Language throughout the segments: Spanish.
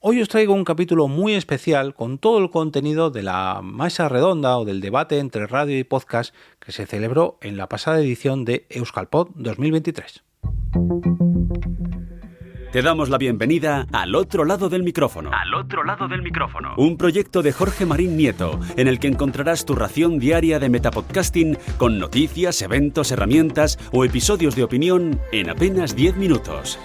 Hoy os traigo un capítulo muy especial con todo el contenido de la mesa redonda o del debate entre radio y podcast que se celebró en la pasada edición de Euskalpod 2023. Te damos la bienvenida Al otro lado del micrófono. Al otro lado del micrófono. Un proyecto de Jorge Marín Nieto, en el que encontrarás tu ración diaria de metapodcasting con noticias, eventos, herramientas o episodios de opinión en apenas 10 minutos.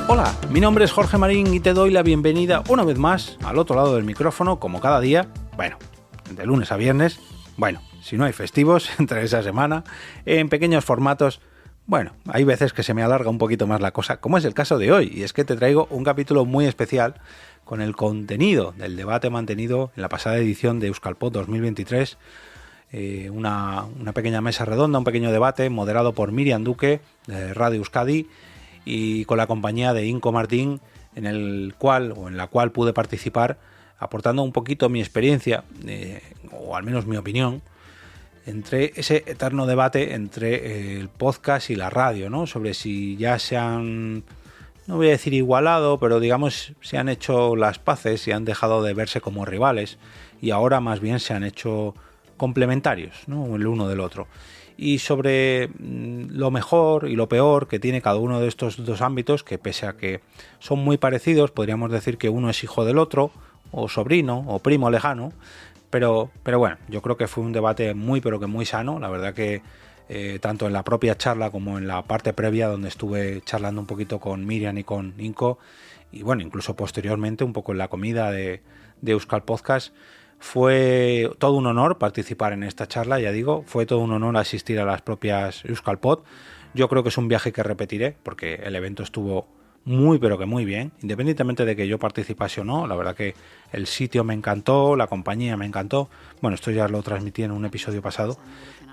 Hola, mi nombre es Jorge Marín y te doy la bienvenida una vez más al otro lado del micrófono, como cada día, de lunes a viernes, si no hay festivos entre esa semana, en pequeños formatos. Hay veces que se me alarga un poquito más la cosa, como es el caso de hoy, y es que te traigo un capítulo muy especial con el contenido del debate mantenido en la pasada edición de Euskalpod 2023, una pequeña mesa redonda, un pequeño debate moderado por Miriam Duque de Radio Euskadi y con la compañía de Inco Martín, en la cual pude participar aportando un poquito mi experiencia, o al menos mi opinión, entre ese eterno debate entre el podcast y la radio, ¿no? Sobre si ya se han, no voy a decir igualado, pero digamos se han hecho las paces y han dejado de verse como rivales y ahora más bien se han hecho complementarios, ¿no? El uno del otro. Y sobre lo mejor y lo peor que tiene cada uno de estos dos ámbitos, que pese a que son muy parecidos, podríamos decir que uno es hijo del otro, o sobrino, o primo lejano, pero bueno, yo creo que fue un debate muy sano. La verdad que tanto en la propia charla como en la parte previa, donde estuve charlando un poquito con Miriam y con Inco, y incluso posteriormente un poco en la comida de Euskal Podcast, fue todo un honor participar en esta charla, ya digo, fue todo un honor asistir a las propias Euskalpod. Yo creo que es un viaje que repetiré, porque el evento estuvo muy bien, independientemente de que yo participase o no. La verdad que el sitio me encantó, la compañía me encantó. Esto ya lo transmití en un episodio pasado,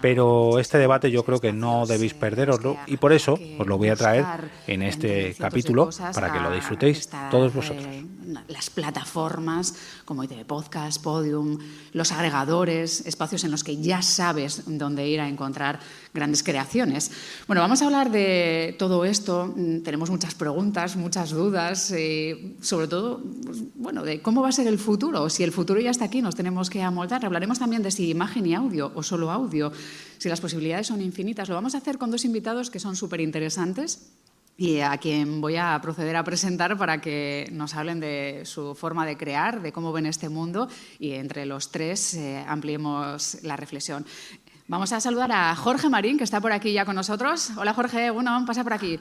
pero este debate yo creo que no debéis perderoslo y por eso os lo voy a traer en este capítulo para que lo disfrutéis todos vosotros. Las plataformas como ITV Podcast, Podium, los agregadores, espacios en los que ya sabes dónde ir a encontrar grandes creaciones. Vamos a hablar de todo esto. Tenemos muchas preguntas, muchas dudas, sobre todo, de cómo va a ser el futuro. Si el futuro ya está aquí, nos tenemos que amoldar. Hablaremos también de si imagen y audio o solo audio, si las posibilidades son infinitas. Lo vamos a hacer con dos invitados que son súper interesantes y a quien voy a proceder a presentar para que nos hablen de su forma de crear, de cómo ven este mundo y entre los tres ampliemos la reflexión. Vamos a saludar a Jorge Marín, que está por aquí ya con nosotros. Hola Jorge, pasa por aquí.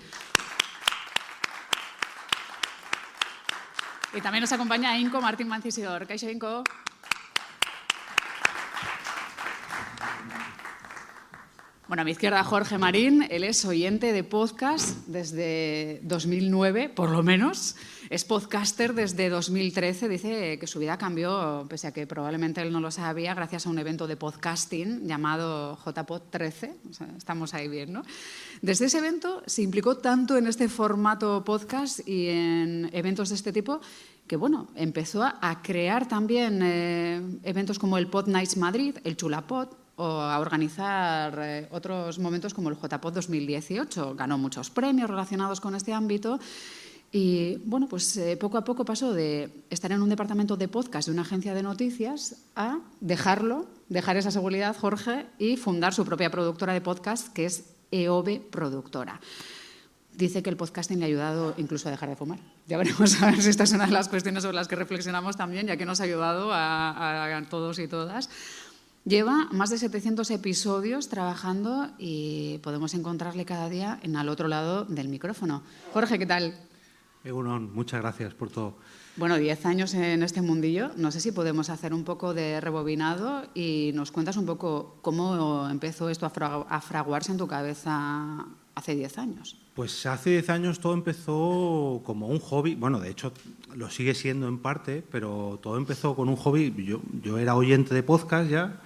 Y también nos acompaña Inco Martín Mancisidor. Kaixo, Inco. A mi izquierda Jorge Marín, él es oyente de podcast desde 2009, por lo menos. Es podcaster desde 2013. Dice que su vida cambió, pese a que probablemente él no lo sabía, gracias a un evento de podcasting llamado JPod 13. Estamos ahí bien, ¿no? Desde ese evento se implicó tanto en este formato podcast y en eventos de este tipo que empezó a crear también eventos como el Pod Nights Madrid, el Chulapod, o a organizar otros momentos como el JPod 2018. Ganó muchos premios relacionados con este ámbito y, poco a poco pasó de estar en un departamento de podcast de una agencia de noticias a dejar esa seguridad, Jorge, y fundar su propia productora de podcast, que es EOB Productora. Dice que el podcasting le ha ayudado incluso a dejar de fumar. Ya veremos a ver si esta es una de las cuestiones sobre las que reflexionamos también, ya que nos ha ayudado a todos y todas. Lleva más de 700 episodios trabajando y podemos encontrarle cada día en al otro lado del micrófono. Jorge, ¿qué tal? Egunon, muchas gracias por todo. 10 años en este mundillo. No sé si podemos hacer un poco de rebobinado y nos cuentas un poco cómo empezó esto a fraguarse en tu cabeza hace 10 años. Pues hace 10 años todo empezó como un hobby. De hecho lo sigue siendo en parte, pero todo empezó con un hobby. Yo era oyente de podcast ya.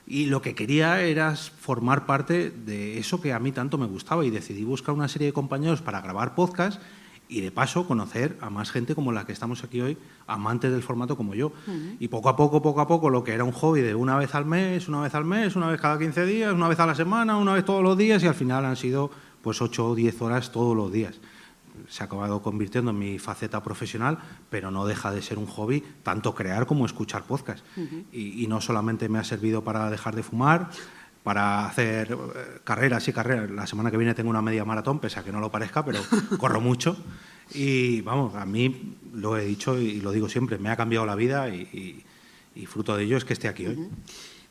Y lo que quería era formar parte de eso que a mí tanto me gustaba y decidí buscar una serie de compañeros para grabar podcast y de paso conocer a más gente como la que estamos aquí hoy, amantes del formato como yo. Y poco a poco, lo que era un hobby de una vez al mes, una vez cada 15 días, una vez a la semana, una vez todos los días, y al final han sido pues 8 o 10 horas todos los días. se ha acabado convirtiendo en mi faceta profesional, pero no deja de ser un hobby, tanto crear como escuchar podcast. Y no solamente me ha servido para dejar de fumar, para hacer carreras y carreras. La semana que viene tengo una media maratón, pese a que no lo parezca, pero corro mucho. Y vamos, a mí, lo he dicho y lo digo siempre, me ha cambiado la vida y fruto de ello es que esté aquí hoy.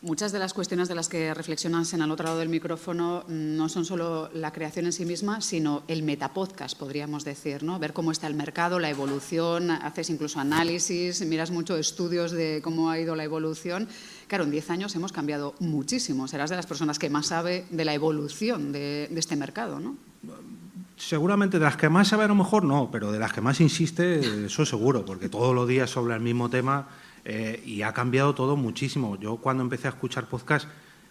Muchas de las cuestiones de las que reflexionas en al otro lado del micrófono no son solo la creación en sí misma, sino el metapodcast, podríamos decir, ¿no? Ver cómo está el mercado, la evolución, haces incluso análisis, miras mucho estudios de cómo ha ido la evolución. Claro, en 10 años hemos cambiado muchísimo. Serás de las personas que más sabe de la evolución de este mercado, ¿no? Seguramente de las que más sabe a lo mejor no, pero de las que más insiste, eso seguro, porque todos los días sobre el mismo tema. Y ha cambiado todo muchísimo. Yo cuando empecé a escuchar podcast,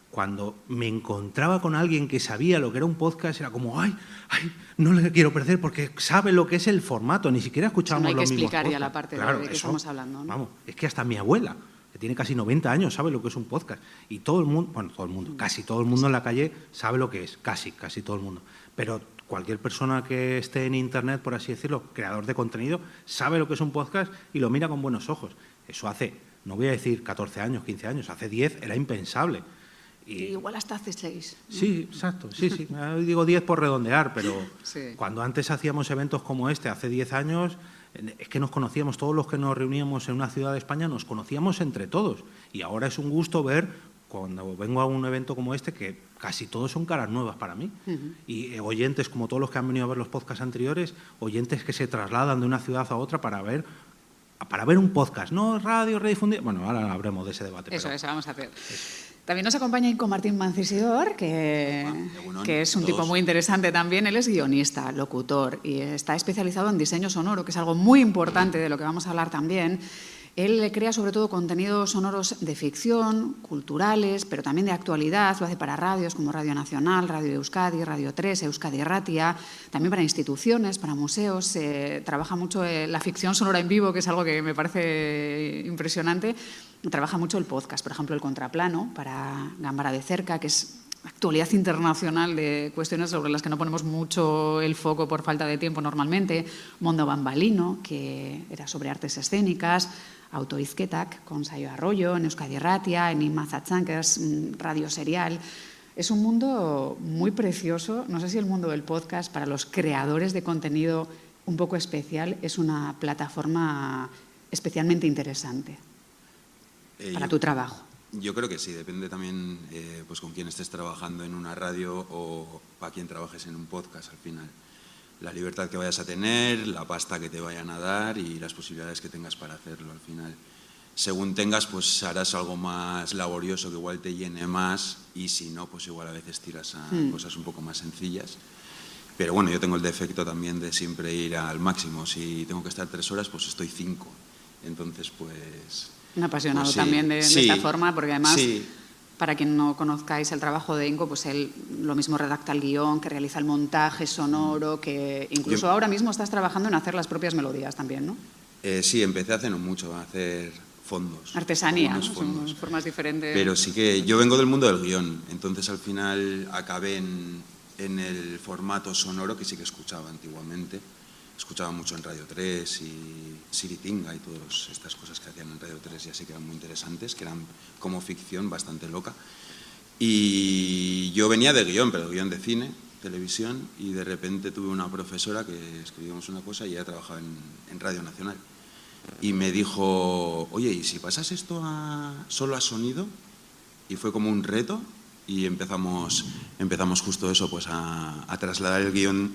cuando me encontraba con alguien que sabía lo que era un podcast, era como, ay, no le quiero perder porque sabe lo que es el formato, ni siquiera escuchamos los mismos podcasts. No hay que explicar ya la parte de que estamos hablando, ¿no? Vamos, es que hasta mi abuela, que tiene casi 90 años, sabe lo que es un podcast. Y todo el mundo, casi todo el mundo en la calle sabe lo que es, casi todo el mundo. Pero cualquier persona que esté en Internet, por así decirlo, creador de contenido, sabe lo que es un podcast y lo mira con buenos ojos. Eso hace, no voy a decir 14 años, 15 años, hace 10 era impensable. Y igual hasta hace 6. ¿no? Sí, exacto, sí. Digo 10 por redondear, pero sí. Cuando antes hacíamos eventos como este, hace 10 años, es que nos conocíamos, todos los que nos reuníamos en una ciudad de España, nos conocíamos entre todos. Y ahora es un gusto ver, cuando vengo a un evento como este, que casi todos son caras nuevas para mí. Y oyentes, como todos los que han venido a ver los podcasts anteriores, oyentes que se trasladan de una ciudad a otra para ver un podcast, no radio, redifundido. Bueno, ahora hablemos de ese debate. Eso, vamos a hacer. También nos acompaña Inco Martín Mancisidor, que es un tipo muy interesante también. Él es guionista, locutor y está especializado en diseño sonoro, que es algo muy importante de lo que vamos a hablar también. Él crea sobre todo contenidos sonoros de ficción, culturales, pero también de actualidad. Lo hace para radios como Radio Nacional, Radio Euskadi, Radio 3, Euskadi Ratia, también para instituciones, para museos. Trabaja mucho la ficción sonora en vivo, que es algo que me parece impresionante. Trabaja mucho el podcast, por ejemplo, El Contraplano, para Gambara de Cerca, que es actualidad internacional de cuestiones sobre las que no ponemos mucho el foco por falta de tiempo normalmente. Mondo Bambalino, que era sobre artes escénicas. Autoizketak, con Saio Arroyo, en Euskadi Ratia, en Imazatzan, que es radio serial. Es un mundo muy precioso. No sé si el mundo del podcast, para los creadores de contenido un poco especial, es una plataforma especialmente interesante para tu trabajo. Yo creo que sí, depende también pues con quién estés trabajando en una radio o para quién trabajes en un podcast al final. La libertad que vayas a tener, la pasta que te vayan a dar y las posibilidades que tengas para hacerlo al final. Según tengas, pues harás algo más laborioso que igual te llene más y si no, pues igual a veces tiras a cosas un poco más sencillas. Pero bueno, yo tengo el defecto también de siempre ir al máximo. Si tengo que estar 3 horas, pues estoy 5. Entonces, pues... Un apasionado pues sí, también de esta forma, porque además... Sí. Para quien no conozcáis el trabajo de Inco, pues él lo mismo redacta el guión, que realiza el montaje sonoro, que incluso ahora mismo estás trabajando en hacer las propias melodías también, ¿no? Sí, empecé hace no mucho a hacer fondos. Artesanía, ¿no? Fondos. Son formas diferentes. Pero sí que yo vengo del mundo del guión, entonces al final acabé en el formato sonoro que sí que escuchaba antiguamente. Escuchaba mucho en Radio 3 y Siritinga y todas estas cosas que hacían en Radio 3 ya sí que eran muy interesantes, que eran como ficción bastante loca. Y yo venía de guión, pero guión de cine, televisión, y de repente tuve una profesora que escribíamos una cosa y ella trabajaba en Radio Nacional. Y me dijo, oye, ¿y si pasas esto solo a sonido? Y fue como un reto y empezamos justo eso, pues a trasladar el guión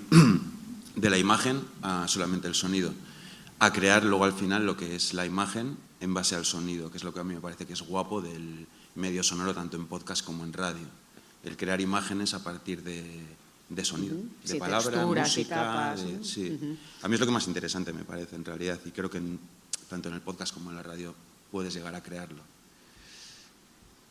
de la imagen a solamente el sonido, a crear luego al final lo que es la imagen en base al sonido, que es lo que a mí me parece que es guapo del medio sonoro, tanto en podcast como en radio, el crear imágenes a partir de sonido, de palabra, música, capas, sí. A mí es lo que más interesante me parece en realidad y creo que tanto en el podcast como en la radio puedes llegar a crearlo.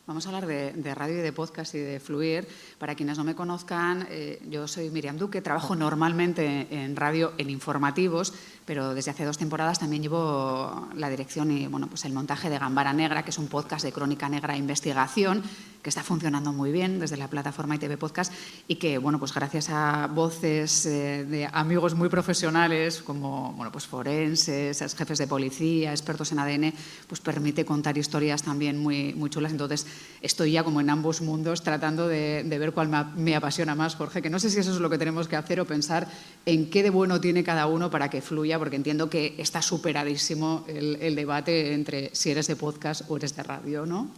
Vamos a hablar de radio y de podcast y de fluir. Para quienes no me conozcan, yo soy Miriam Duque, trabajo normalmente en radio en informativos, pero desde hace 2 temporadas también llevo la dirección y pues el montaje de Gambara Negra, que es un podcast de crónica negra e investigación que está funcionando muy bien desde la plataforma ITV Podcast y que, pues gracias a voces de amigos muy profesionales como pues forenses, jefes de policía, expertos en ADN, pues permite contar historias también muy, muy chulas. Entonces, estoy ya como en ambos mundos tratando de ver cuál me apasiona más, Jorge, que no sé si eso es lo que tenemos que hacer o pensar en qué de bueno tiene cada uno para que fluya, porque entiendo que está superadísimo el debate entre si eres de podcast o eres de radio, ¿no?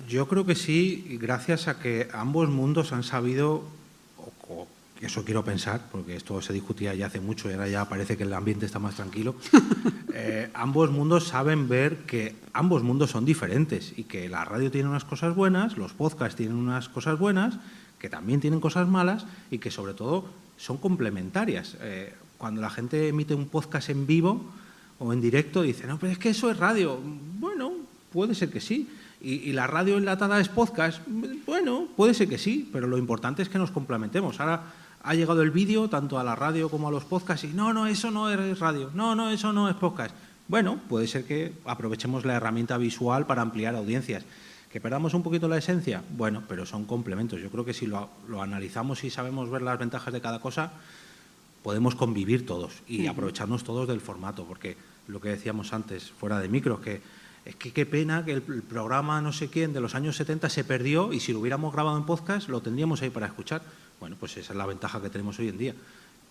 Yo creo que sí, gracias a que ambos mundos han sabido, o eso quiero pensar, porque esto se discutía ya hace mucho y ahora ya parece que el ambiente está más tranquilo, ambos mundos saben ver que ambos mundos son diferentes y que la radio tiene unas cosas buenas, los podcasts tienen unas cosas buenas, que también tienen cosas malas y que sobre todo son complementarias. Cuando la gente emite un podcast en vivo o en directo dice, no, pero es que eso es radio. Bueno, puede ser que sí. ¿Y la radio enlatada es podcast? Bueno, puede ser que sí, pero lo importante es que nos complementemos. Ahora ha llegado el vídeo tanto a la radio como a los podcasts y no, eso no es radio, no, eso no es podcast. Bueno, puede ser que aprovechemos la herramienta visual para ampliar audiencias. ¿Que perdamos un poquito la esencia? Bueno, pero son complementos. Yo creo que si lo analizamos y sabemos ver las ventajas de cada cosa, podemos convivir todos y aprovecharnos todos del formato, porque lo que decíamos antes, fuera de micro, es que qué pena que el programa no sé quién de los años 70 se perdió y si lo hubiéramos grabado en podcast lo tendríamos ahí para escuchar. Bueno, pues esa es la ventaja que tenemos hoy en día.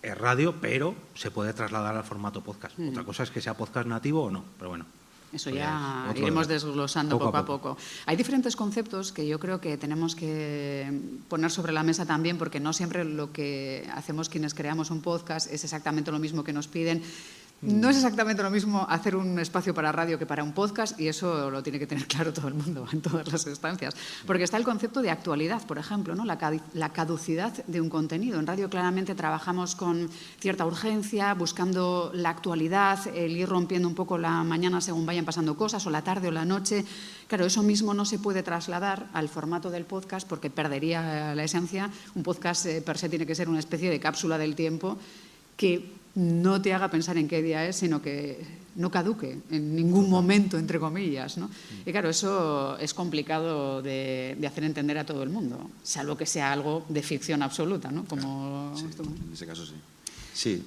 Es radio, pero se puede trasladar al formato podcast. Otra cosa es que sea podcast nativo o no, pero bueno. Eso ya iremos desglosando poco a poco. Hay diferentes conceptos que yo creo que tenemos que poner sobre la mesa también, porque no siempre lo que hacemos quienes creamos un podcast es exactamente lo mismo que nos piden. No es exactamente lo mismo hacer un espacio para radio que para un podcast y eso lo tiene que tener claro todo el mundo en todas las instancias. Porque está el concepto de actualidad, por ejemplo, ¿no? La caducidad de un contenido. En radio claramente trabajamos con cierta urgencia, buscando la actualidad, el ir rompiendo un poco la mañana según vayan pasando cosas, o la tarde o la noche. Claro, eso mismo no se puede trasladar al formato del podcast porque perdería la esencia. Un podcast per se tiene que ser una especie de cápsula del tiempo que no te haga pensar en qué día es, sino que no caduque en ningún momento, entre comillas, ¿no? Y claro, eso es complicado de hacer entender a todo el mundo, salvo que sea algo de ficción absoluta, ¿no? Como sí, en ese caso sí. Sí,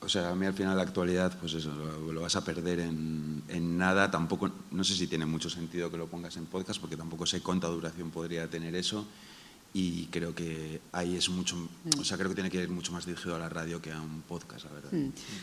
o sea, a mí al final la actualidad, pues eso, lo vas a perder en nada. Tampoco, no sé si tiene mucho sentido que lo pongas en podcast, porque tampoco sé cuánta duración podría tener eso. Y creo que ahí es mucho, o sea, creo que tiene que ir mucho más dirigido a la radio que a un podcast, la verdad.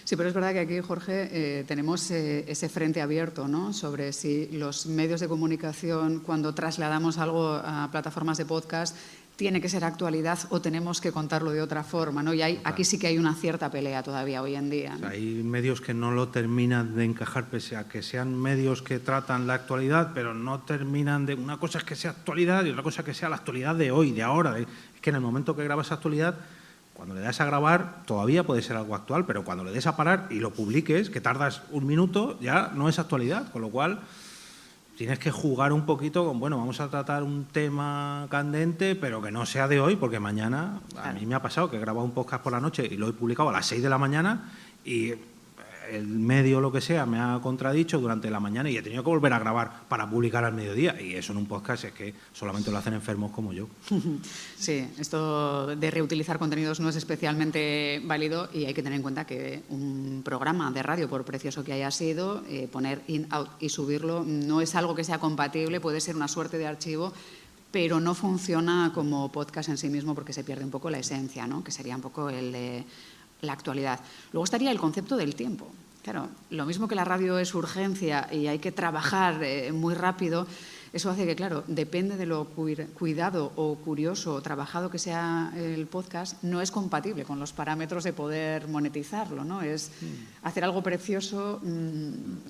Sí, pero es verdad que aquí, Jorge, tenemos ese frente abierto, ¿no? Sobre si los medios de comunicación, cuando trasladamos algo a plataformas de podcast, tiene que ser actualidad o tenemos que contarlo de otra forma, ¿no? Y aquí sí que hay una cierta pelea todavía hoy en día, ¿no? O sea, hay medios que no lo terminan de encajar, pese a que sean medios que tratan la actualidad, pero no terminan de... Una cosa es que sea actualidad y otra cosa es que sea la actualidad de hoy, de ahora. Es que en el momento que grabas actualidad, cuando le das a grabar, todavía puede ser algo actual, pero cuando le des a parar y lo publiques, que tardas 1 minuto, ya no es actualidad, con lo cual... Tienes que jugar un poquito con, bueno, vamos a tratar un tema candente, pero que no sea de hoy, porque mañana, a mí me ha pasado que he grabado un podcast por la noche y lo he publicado a las 6 de la mañana y el medio, lo que sea, me ha contradicho durante la mañana y he tenido que volver a grabar para publicar al mediodía. Y eso en un podcast es que solamente lo hacen enfermos como yo. Sí, esto de reutilizar contenidos no es especialmente válido y hay que tener en cuenta que un programa de radio, por precioso que haya sido, poner in, out y subirlo no es algo que sea compatible, puede ser una suerte de archivo, pero no funciona como podcast en sí mismo porque se pierde un poco la esencia, ¿no? Que sería un poco el de la actualidad. Luego estaría el concepto del tiempo. Claro, lo mismo que la radio es urgencia y hay que trabajar muy rápido, eso hace que, claro, depende de lo cuidado o curioso o trabajado que sea el podcast, no es compatible con los parámetros de poder monetizarlo, ¿no? Es hacer algo precioso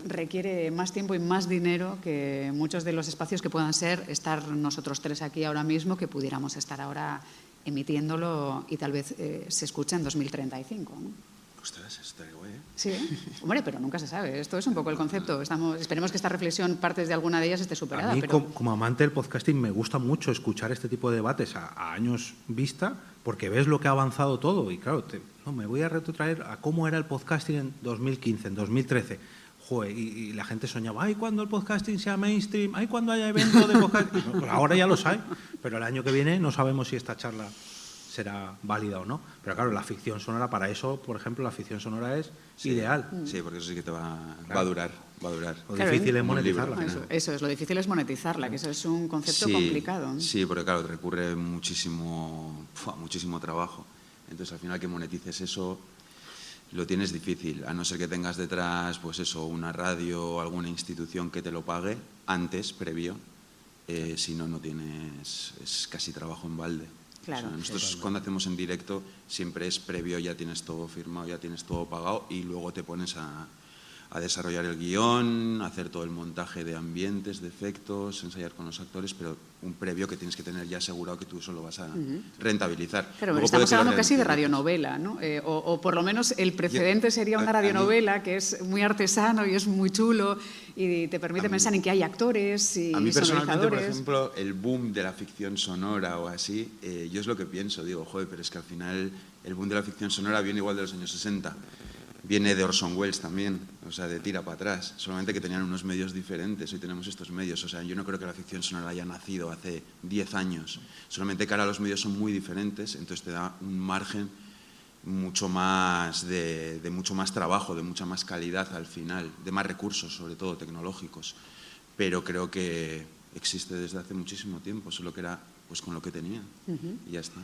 requiere más tiempo y más dinero que muchos de los espacios que puedan ser estar nosotros 3 aquí ahora mismo, que pudiéramos estar ahora emitiéndolo y tal vez se escuche en 2035, ¿no? Ostras, está guay, ¿eh? Sí, hombre, pero nunca se sabe. Esto es un poco el concepto. Esperemos que esta reflexión, partes de alguna de ellas, esté superada. A mí, pero... como amante del podcasting, me gusta mucho escuchar este tipo de debates a años vista, porque ves lo que ha avanzado todo. Y claro, me voy a retrotraer a cómo era el podcasting en 2015, en 2013. Joder, y la gente soñaba, ¡ay, cuando el podcasting sea mainstream! ¡Ay, cuando haya evento de podcasting! No, pues ahora ya los hay, pero el año que viene no sabemos si esta charla será válida o no. Pero claro, la ficción sonora, para eso, por ejemplo, la ficción sonora es ideal. Sí, porque eso sí que va a durar. Lo difícil es monetizarla. Eso es, lo difícil es monetizarla, que eso es un concepto complicado. Sí, porque claro, recurre muchísimo trabajo. Entonces, al final que monetices eso, lo tienes difícil, a no ser que tengas detrás, pues eso, una radio o alguna institución que te lo pague antes, previo. Si no, no tienes, es casi trabajo en balde. Claro. O sea, nosotros cuando hacemos en directo siempre es previo, ya tienes todo firmado, ya tienes todo pagado y luego te pones a desarrollar el guión, a hacer todo el montaje de ambientes, de efectos, ensayar con los actores, pero un previo que tienes que tener ya asegurado que tú eso lo vas a rentabilizar. Pero estamos hablando casi de radionovela, ¿no? O por lo menos el precedente sería una radionovela que es muy artesano y es muy chulo y te permite pensar en que hay actores y a mí personalmente, por sonorizadores. ejemplo, el boom de la ficción sonora o así, yo es lo que pienso, digo, joder, pero es que al final el boom de la ficción sonora viene igual de los años 60. Viene de Orson Welles también, o sea, de tira para atrás, solamente que tenían unos medios diferentes, hoy tenemos estos medios, o sea, yo no creo que la ficción sonora haya nacido hace 10 años, solamente que ahora los medios son muy diferentes, entonces te da un margen mucho más de mucho más trabajo, de mucha más calidad al final, de más recursos, sobre todo tecnológicos, pero creo que existe desde hace muchísimo tiempo, solo que era pues con lo que tenía y ya está.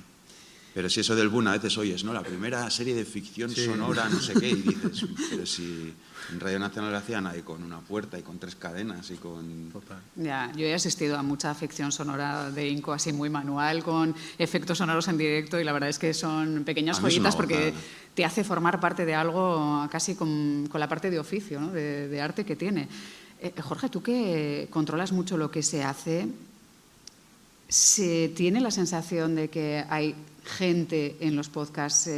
Pero si eso del boom a veces oyes, ¿no? La primera serie de ficción sonora, no sé qué, y dices, pero si en Radio Nacional hacían ahí con una puerta y con 3 cadenas y con... Total. Ya, yo he asistido a mucha ficción sonora de Inco, así muy manual, con efectos sonoros en directo, y la verdad es que son pequeñas joyitas porque te hace formar parte de algo casi con la parte de oficio, ¿no? de arte que tiene. Jorge, tú que controlas mucho lo que se hace, ¿se tiene la sensación de que hay gente en los podcasts?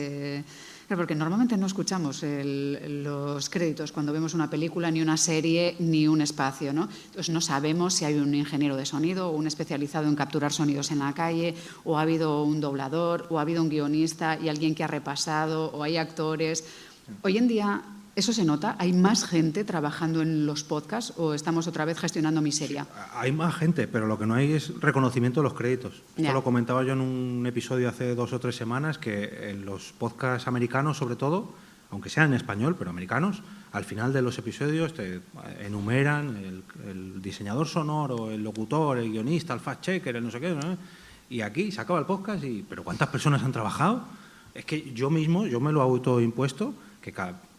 Porque normalmente no escuchamos los créditos cuando vemos una película, ni una serie, ni un espacio, ¿no? Entonces no sabemos si hay un ingeniero de sonido o un especializado en capturar sonidos en la calle, o ha habido un doblador, o ha habido un guionista y alguien que ha repasado, o hay actores. Hoy en día, ¿eso se nota? ¿Hay más gente trabajando en los podcasts o estamos otra vez gestionando miseria? Hay más gente, pero lo que no hay es reconocimiento de los créditos. Ya. Esto lo comentaba yo en un episodio hace 2 o 3 semanas, que en los podcasts americanos, sobre todo, aunque sean en español, pero americanos, al final de los episodios te enumeran el diseñador sonoro, el locutor, el guionista, el fact-checker, el no sé qué, ¿no? Y aquí se acaba el podcast y ¿pero cuántas personas han trabajado? Es que yo mismo, yo me lo he autoimpuesto, que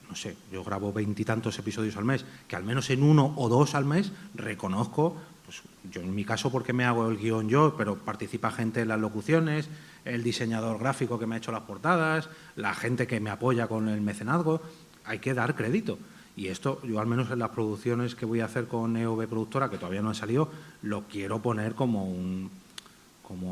no sé, yo grabo 20 y tantos episodios al mes, que al menos en 1 o 2 al mes reconozco, pues yo en mi caso porque me hago el guión yo, pero participa gente en las locuciones, el diseñador gráfico que me ha hecho las portadas, la gente que me apoya con el mecenazgo, hay que dar crédito. Y esto, yo al menos en las producciones que voy a hacer con EOB Productora, que todavía no han salido, lo quiero poner como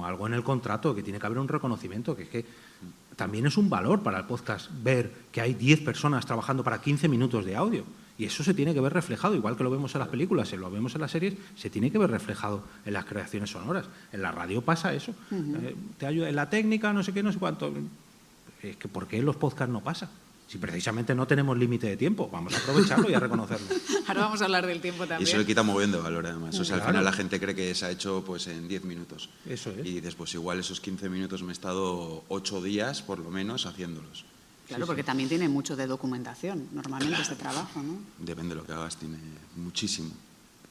algo en el contrato, que tiene que haber un reconocimiento, que es que también es un valor para el podcast ver que hay 10 personas trabajando para 15 minutos de audio. Y eso se tiene que ver reflejado, igual que lo vemos en las películas, se lo vemos en las series, se tiene que ver reflejado en las creaciones sonoras. En la radio pasa eso. Te ayuda en la técnica, no sé qué, no sé cuánto. Es que ¿por qué en los podcasts no pasa? Si precisamente no tenemos límite de tiempo, vamos a aprovecharlo y a reconocerlo. Ahora vamos a hablar del tiempo Y también. eso le quita mogollón de valor, además. O sea, al Claro. final la gente cree que se ha hecho pues en 10 minutos. Eso es. Y dices, pues igual esos 15 minutos me he estado 8 días, por lo menos, haciéndolos. Claro, porque también tiene mucho de documentación, normalmente este trabajo, ¿no? Depende de lo que hagas, tiene muchísimo,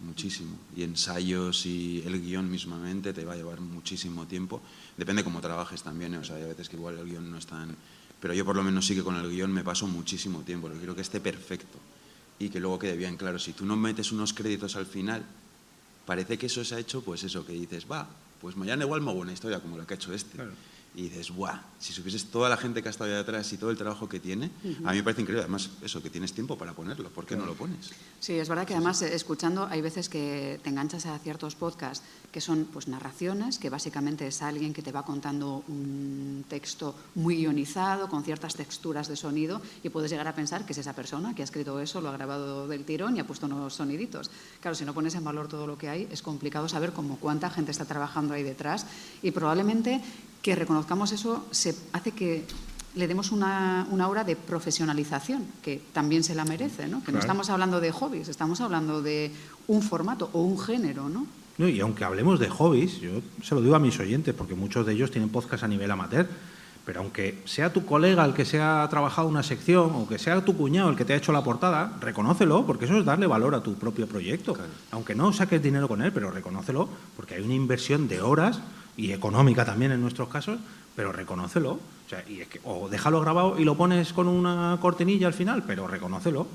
muchísimo. Y ensayos y el guión mismamente te va a llevar muchísimo tiempo. Depende cómo trabajes también, ¿eh? O sea, hay veces que igual el guión no es tan... Pero yo por lo menos sí que con el guión me paso muchísimo tiempo, porque quiero que esté perfecto y que luego quede bien claro. Si tú no metes unos créditos al final, parece que eso se ha hecho, pues eso, que dices, va, pues mañana igual me hago una historia como la que ha hecho este. Claro. y dices, ¡buah! Si supieses toda la gente que ha estado ahí atrás y todo el trabajo que tiene, a mí me parece increíble. Además, eso, que tienes tiempo para ponerlo, ¿por qué no lo pones? Sí, es verdad que además escuchando hay veces que te enganchas a ciertos podcasts que son pues narraciones, que básicamente es alguien que te va contando un texto muy guionizado, con ciertas texturas de sonido, y puedes llegar a pensar que es esa persona que ha escrito eso, lo ha grabado del tirón y ha puesto unos soniditos. Claro, si no pones en valor todo lo que hay, es complicado saber cómo cuánta gente está trabajando ahí detrás, y probablemente que reconozcamos eso se hace que le demos una aura de profesionalización, que también se la merece, ¿no? Que no estamos hablando de hobbies, estamos hablando de un formato o un género, ¿no? No, y aunque hablemos de hobbies, yo se lo digo a mis oyentes, porque muchos de ellos tienen podcast a nivel amateur, pero aunque sea tu colega el que se ha trabajado una sección o que sea tu cuñado el que te ha hecho la portada, reconócelo, porque eso es darle valor a tu propio proyecto. Claro. Aunque no saques dinero con él, pero reconócelo, porque hay una inversión de horas y económica también en nuestros casos, pero reconócelo. O sea, y es que, o déjalo grabado y lo pones con una cortinilla al final, pero reconócelo.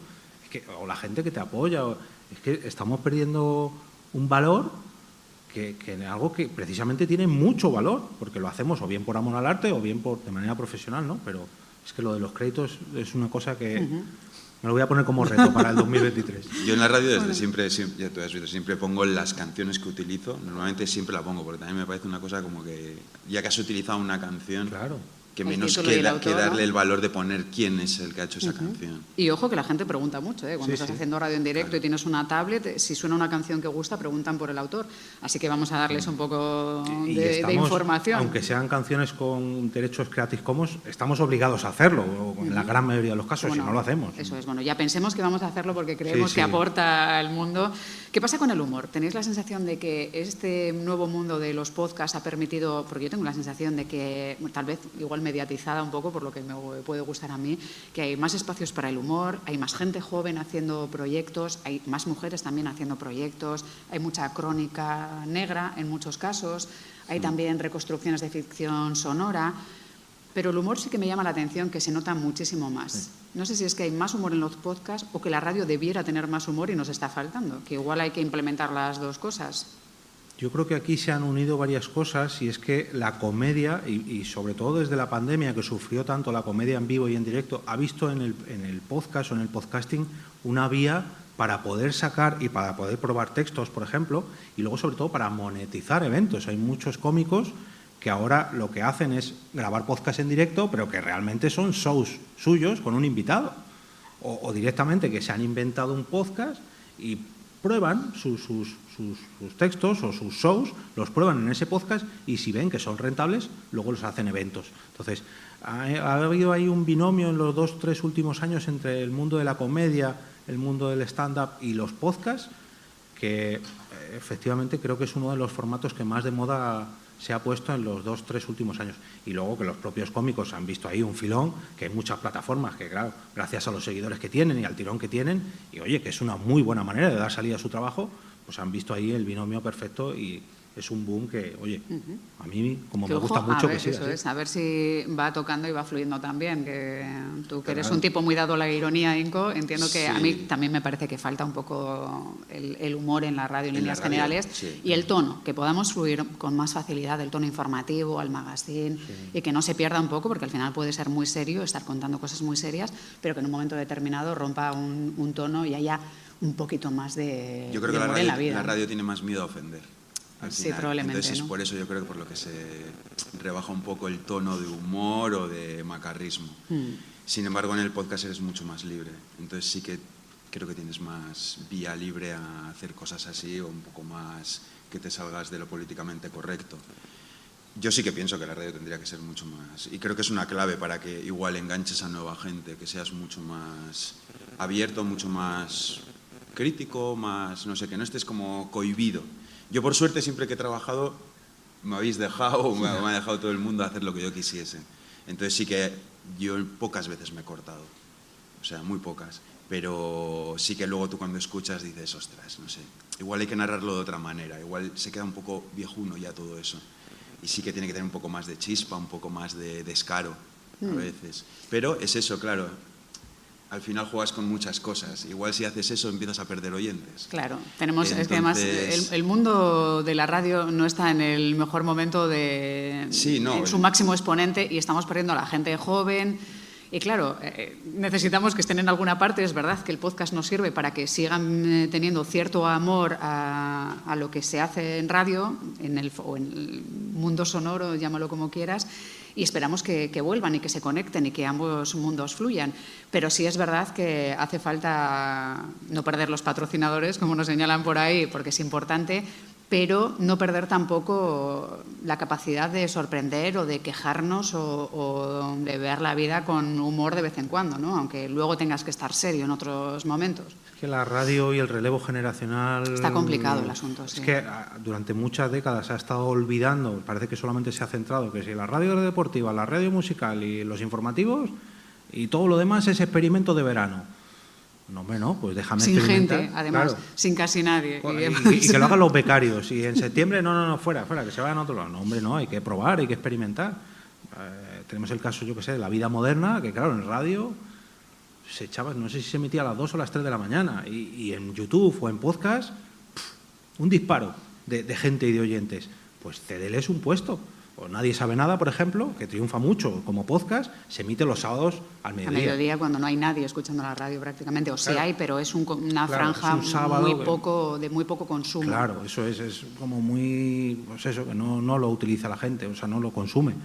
Es que, o la gente que te apoya, es que estamos perdiendo un valor que algo que precisamente tiene mucho valor, porque lo hacemos o bien por amor al arte o bien de manera profesional, ¿no? Pero es que lo de los créditos es una cosa que me lo voy a poner como reto para el 2023. Yo en la radio desde siempre, ya tú has visto, siempre pongo las canciones que utilizo. Normalmente siempre la pongo, porque también me parece una cosa como que ya que has utilizado una canción, claro, que menos que darle el valor de poner quién es el que ha hecho esa canción. Y ojo que la gente pregunta mucho, ¿eh? Cuando estás haciendo radio en directo y tienes una tablet, si suena una canción que gusta, preguntan por el autor. Así que vamos a darles un poco de información. Aunque sean canciones con derechos Creative Commons, estamos obligados a hacerlo, en la gran mayoría de los casos, si no lo hacemos. Eso es, bueno, ya pensemos que vamos a hacerlo porque creemos que aporta al mundo. ¿Qué pasa con el humor? ¿Tenéis la sensación de que este nuevo mundo de los podcasts ha permitido, porque yo tengo la sensación de que, tal vez igual mediatizada un poco por lo que me puede gustar a mí, que hay más espacios para el humor, hay más gente joven haciendo proyectos, hay más mujeres también haciendo proyectos, hay mucha crónica negra en muchos casos, hay también reconstrucciones de ficción sonora, pero el humor sí que me llama la atención, que se nota muchísimo más. No sé si es que hay más humor en los podcasts o que la radio debiera tener más humor y nos está faltando, que igual hay que implementar las dos cosas. Yo creo que aquí se han unido varias cosas, y es que la comedia, y sobre todo desde la pandemia, que sufrió tanto la comedia en vivo y en directo, ha visto en el podcast o en el podcasting una vía para poder sacar y para poder probar textos, por ejemplo, y luego sobre todo para monetizar eventos. Hay muchos cómicos que ahora lo que hacen es grabar podcast en directo, pero que realmente son shows suyos con un invitado, o directamente que se han inventado un podcast y prueban sus textos o sus shows, los prueban en ese podcast, y si ven que son rentables, luego los hacen eventos. Entonces, ha habido ahí un binomio en los 2-3 últimos años entre el mundo de la comedia, el mundo del stand-up y los podcasts, que efectivamente creo que es uno de los formatos que más de moda se ha puesto en los 2-3 últimos años. Y luego que los propios cómicos han visto ahí un filón, que hay muchas plataformas que, claro, gracias a los seguidores que tienen y al tirón que tienen, y oye, que es una muy buena manera de dar salida a su trabajo, pues han visto ahí el binomio perfecto, y es un boom que, oye, a mí como me gusta mucho que siga. Eso es, a ver si va tocando y va fluyendo también, que tú que eres un tipo muy dado a la ironía, Inco, entiendo que a mí también me parece que falta un poco el humor en la radio en líneas generales, y el tono, que podamos fluir con más facilidad el tono informativo, al magazine, y que no se pierda un poco, porque al final puede ser muy serio, estar contando cosas muy serias, pero que en un momento determinado rompa un tono y haya un poquito más de Yo creo que humor en la vida. la radio tiene más miedo a ofender. Sí, probablemente. Entonces es por eso yo creo que por lo que se rebaja un poco el tono de humor o de macarrismo. Sin embargo, en el podcast eres mucho más libre. Entonces sí que creo que tienes más vía libre a hacer cosas así, o un poco más que te salgas de lo políticamente correcto. Yo sí que pienso que la radio tendría que ser mucho más, y creo que es una clave para que igual enganches a nueva gente, que seas mucho más abierto, mucho más crítico, más, no sé, que no estés como cohibido. Yo, por suerte, siempre que he trabajado, me habéis dejado, me ha dejado todo el mundo hacer lo que yo quisiese. Entonces sí que yo pocas veces me he cortado, o sea, muy pocas. Pero sí que luego tú cuando escuchas dices, ostras, no sé, igual hay que narrarlo de otra manera, igual se queda un poco viejuno ya todo eso. Y sí que tiene que tener un poco más de chispa, un poco más de descaro a veces. Pero es eso, claro. al final juegas con muchas cosas. Igual si haces eso empiezas a perder oyentes. Claro, es que además el mundo de la radio no está en el mejor momento en su máximo exponente y estamos perdiendo a la gente joven. Y claro, necesitamos que estén en alguna parte. Es verdad que el podcast nos sirve para que sigan teniendo cierto amor a lo que se hace en radio, en el mundo sonoro, llámalo como quieras, y esperamos que vuelvan y que se conecten y que ambos mundos fluyan. Pero sí es verdad que hace falta no perder los patrocinadores, como nos señalan por ahí, porque es importante, pero no perder tampoco la capacidad de sorprender o de quejarnos o de ver la vida con humor de vez en cuando, ¿no? Aunque luego tengas que estar serio en otros momentos. Es que la radio y el relevo generacional... Está complicado el asunto, sí. Es que durante muchas décadas se ha estado olvidando, parece que solamente se ha centrado, que si la radio deportiva, la radio musical y los informativos y todo lo demás es experimento de verano. No, hombre, no, pues déjame sin experimentar. Gente, además, claro. Sin casi nadie. Y que lo hagan los becarios. Y en septiembre, no, fuera, que se vayan a otro lado. No, hombre, no, hay que probar, hay que experimentar. Tenemos el caso, yo qué sé, de la vida moderna, que claro, en radio se echaba, no sé si se emitía a las 2 o las 3 de la mañana. Y en YouTube o en podcast, un disparo de gente y de oyentes. Pues cédeles un puesto. O Nadie sabe nada, por ejemplo, que triunfa mucho como podcast, se emite los sábados al mediodía. Al mediodía, cuando no hay nadie escuchando la radio prácticamente, o claro. sí hay, pero es una franja es un sábado de muy poco consumo. Claro, eso es como muy, pues eso, que no lo utiliza la gente, o sea, no lo consume.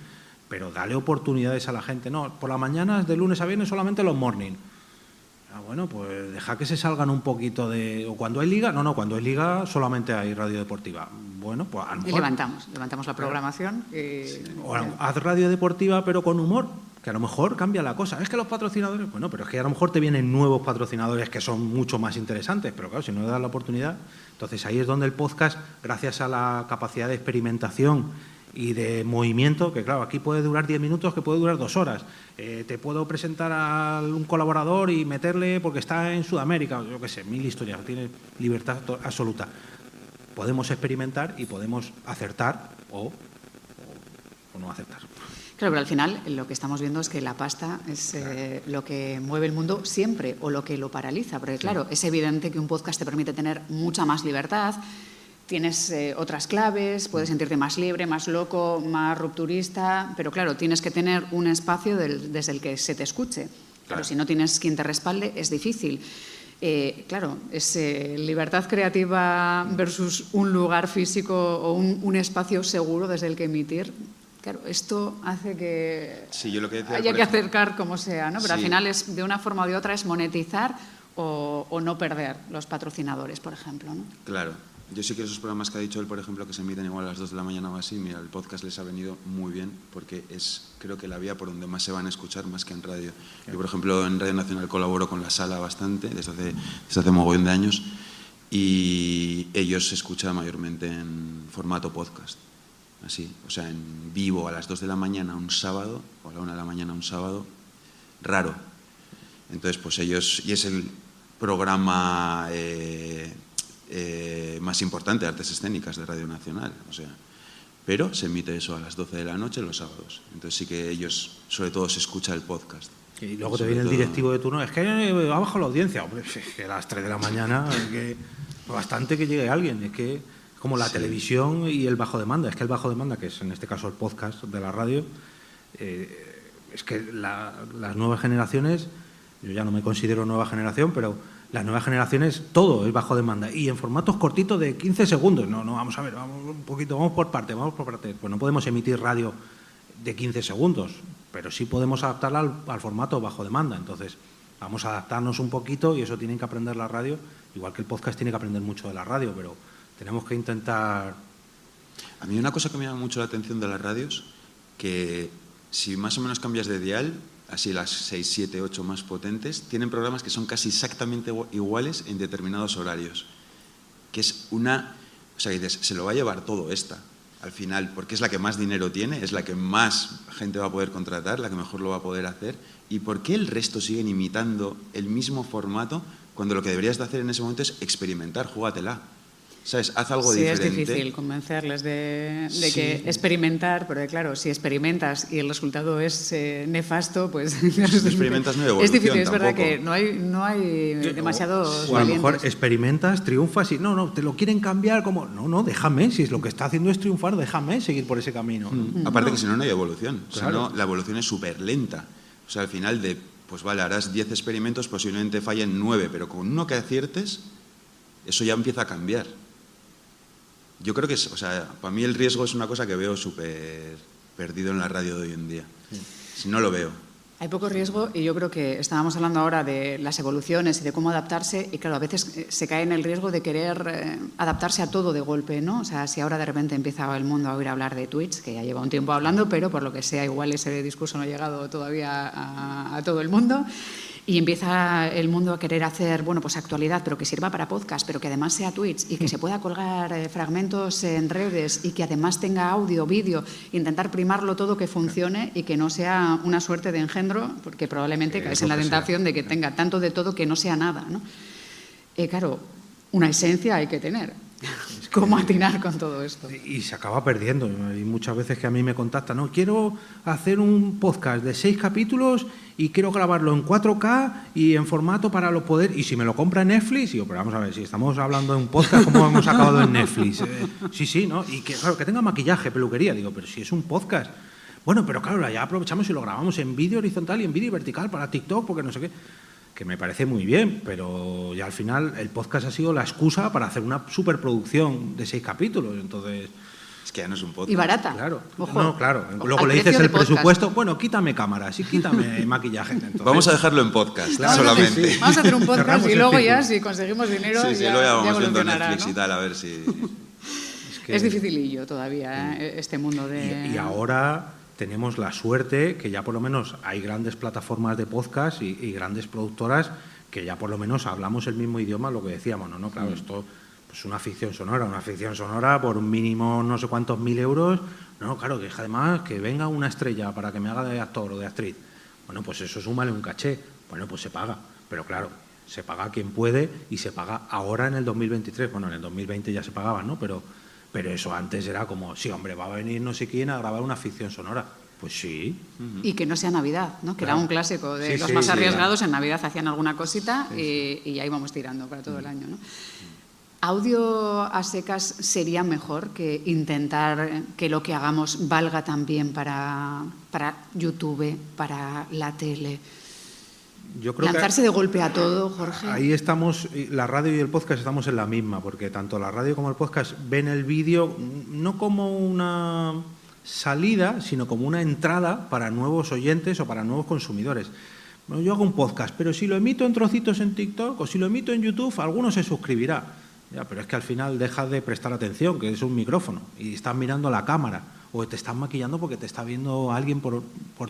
Pero dale oportunidades a la gente. No, por la mañana, de lunes a viernes, solamente los morning. Bueno, pues deja que se salgan un poquito de... ¿O cuando hay liga? No, cuando hay liga solamente hay radio deportiva. Bueno, pues a lo mejor... Y levantamos la programación. Sí. O haz radio deportiva pero con humor, que a lo mejor cambia la cosa. Es que los patrocinadores... Bueno, pero es que a lo mejor te vienen nuevos patrocinadores que son mucho más interesantes, pero claro, si no le das la oportunidad... Entonces ahí es donde el podcast, gracias a la capacidad de experimentación y de movimiento, que claro, aquí puede durar 10 minutos, que puede durar 2 horas. Te puedo presentar a un colaborador y meterle porque está en Sudamérica, yo qué sé, 1000 historias, tiene libertad absoluta. Podemos experimentar y podemos acertar o no acertar. Claro, pero al final lo que estamos viendo es que la pasta es lo que mueve el mundo siempre o lo que lo paraliza, porque claro, es evidente que un podcast te permite tener mucha más libertad. Tienes otras claves, puedes sentirte más libre, más loco, más rupturista, pero claro, tienes que tener un espacio desde el que se te escuche. Claro, si no tienes quien te respalde, es difícil. Claro, es libertad creativa versus un lugar físico o un espacio seguro desde el que emitir. Claro, esto hace que sí, yo lo que decía, haya que acercar como sea, ¿no? Pero sí. Al final es de una forma o de otra es monetizar o no perder los patrocinadores, por ejemplo, ¿no? Claro. Yo sí que esos programas que ha dicho él, por ejemplo, que se emiten igual a las 2 de la mañana o así, mira, el podcast les ha venido muy bien porque es, creo que la vía por donde más se van a escuchar más que en radio. Yo, por ejemplo, en Radio Nacional colaboro con La Sala bastante, desde hace mogollón de años, y ellos se escuchan mayormente en formato podcast, así, o sea, en vivo a las 2 de la mañana un sábado, o a la 1 de la mañana un sábado, raro. Entonces, pues ellos, y es el programa... más importante de artes escénicas de Radio Nacional, o sea, pero se emite eso a las 12 de la noche los sábados, entonces sí que ellos, sobre todo, se escucha el podcast. Y luego te viene el directivo de turno, es que ha bajado la audiencia, hombre, es que a las 3 de la mañana, es que bastante que llegue alguien, es que es como la televisión y el bajo demanda, es que el bajo demanda, que es en este caso el podcast de la radio, es que las nuevas generaciones, yo ya no me considero nueva generación, pero las nuevas generaciones todo es bajo demanda y en formatos cortitos de 15 segundos. No, vamos a ver, vamos por parte. Pues no podemos emitir radio de 15 segundos, pero sí podemos adaptarla al formato bajo demanda. Entonces, vamos a adaptarnos un poquito y eso tienen que aprender la radio, igual que el podcast tiene que aprender mucho de la radio, pero tenemos que intentar... A mí una cosa que me llama mucho la atención de las radios, que si más o menos cambias de dial... así las 6, 7, 8 más potentes, tienen programas que son casi exactamente iguales en determinados horarios. Que es una... O sea, dices, se lo va a llevar todo esta, al final, porque es la que más dinero tiene, es la que más gente va a poder contratar, la que mejor lo va a poder hacer. ¿Y por qué el resto siguen imitando el mismo formato cuando lo que deberías de hacer en ese momento es experimentar, júgatela? ¿Sabes? Haz algo sí, diferente. Es difícil convencerles de que experimentar, porque claro, si experimentas y el resultado es nefasto, pues... Si experimentas no hay evolución. Es difícil, es verdad tampoco. que no hay demasiados O a lo valientes. mejor experimentas, triunfas y no, te lo quieren cambiar como... No, déjame, si es lo que está haciendo es triunfar, déjame seguir por ese camino. Aparte que si no hay evolución. Claro. Si no, la evolución es súper lenta. O sea, al final pues vale, harás 10 experimentos, posiblemente fallen 9, pero con uno que aciertes, eso ya empieza a cambiar. Yo creo que, para mí el riesgo es una cosa que veo súper perdido en la radio de hoy en día. Si no lo veo. Hay poco riesgo y yo creo que estábamos hablando ahora de las evoluciones y de cómo adaptarse y claro, a veces se cae en el riesgo de querer adaptarse a todo de golpe, ¿no? O sea, si ahora de repente empieza el mundo a oír hablar de Twitch, que ya lleva un tiempo hablando, pero por lo que sea igual ese discurso no ha llegado todavía a todo el mundo y empieza el mundo a querer hacer, bueno, pues actualidad, pero que sirva para podcast, pero que además sea Twitch y que se pueda colgar fragmentos en redes y que además tenga audio, vídeo, intentar primarlo todo que funcione y que no sea una suerte de engendro, porque probablemente caes en la tentación de que tenga tanto de todo que no sea nada, ¿no? Claro, una esencia hay que tener. ¿Cómo atinar con todo esto? Y se acaba perdiendo. Hay muchas veces que a mí me contactan, no, quiero hacer un podcast de 6 capítulos y quiero grabarlo en 4K y en formato para lo poder... Y si me lo compra Netflix, digo, pero vamos a ver, si estamos hablando de un podcast, ¿cómo hemos acabado en Netflix? Sí, ¿no? Y que, claro, que tenga maquillaje, peluquería. Digo, pero si es un podcast... Bueno, pero claro, ya aprovechamos y lo grabamos en vídeo horizontal y en vídeo vertical para TikTok, porque no sé qué... Que me parece muy bien, pero ya al final el podcast ha sido la excusa para hacer una superproducción de 6 capítulos, entonces... Es que ya no es un podcast. Y barata. Claro. Ojo. No, claro. Luego Al le dices precio de el podcast. presupuesto, bueno, quítame cámaras y quítame maquillaje. Entonces, Vamos a dejarlo en podcast, Claro, solamente. sí. Vamos a hacer un podcast Cerramos y el luego ya, círculo. si conseguimos dinero, Sí, ya, luego ya ya vamos viendo evolucionará, Netflix ¿no? y tal, a ver si... Es dificilillo todavía, este mundo de... Y ahora tenemos la suerte que ya por lo menos hay grandes plataformas de podcast y grandes productoras que ya por lo menos hablamos el mismo idioma, lo que decíamos, ¿no? Claro, esto es una ficción sonora por un mínimo no sé cuántos 1.000 euros, no, claro, que además que venga una estrella para que me haga de actor o de actriz, bueno, pues eso súmale un caché, bueno, pues se paga, pero claro, se paga a quien puede y se paga ahora en el 2023, bueno, en el 2020 ya se pagaba, ¿no? Pero eso antes era como, sí, hombre, va a venir no sé quién a grabar una ficción sonora. Pues sí. Y que no sea Navidad, ¿no? Que Claro. era un clásico de Sí, los sí, más sí, arriesgados. En Navidad hacían alguna cosita y ya íbamos tirando para todo el año, ¿no? ¿Audio a secas sería mejor que intentar que lo que hagamos valga también para YouTube, para la tele? Yo creo Lanzarse de golpe a todo, Jorge. Ahí estamos, la radio y el podcast estamos en la misma, porque tanto la radio como el podcast ven el vídeo no como una salida, sino como una entrada para nuevos oyentes o para nuevos consumidores. Bueno, yo hago un podcast, pero si lo emito en trocitos en TikTok o si lo emito en YouTube, alguno se suscribirá. Ya, pero es que al final dejas de prestar atención, que es un micrófono, y estás mirando la cámara, o te estás maquillando porque te está viendo alguien por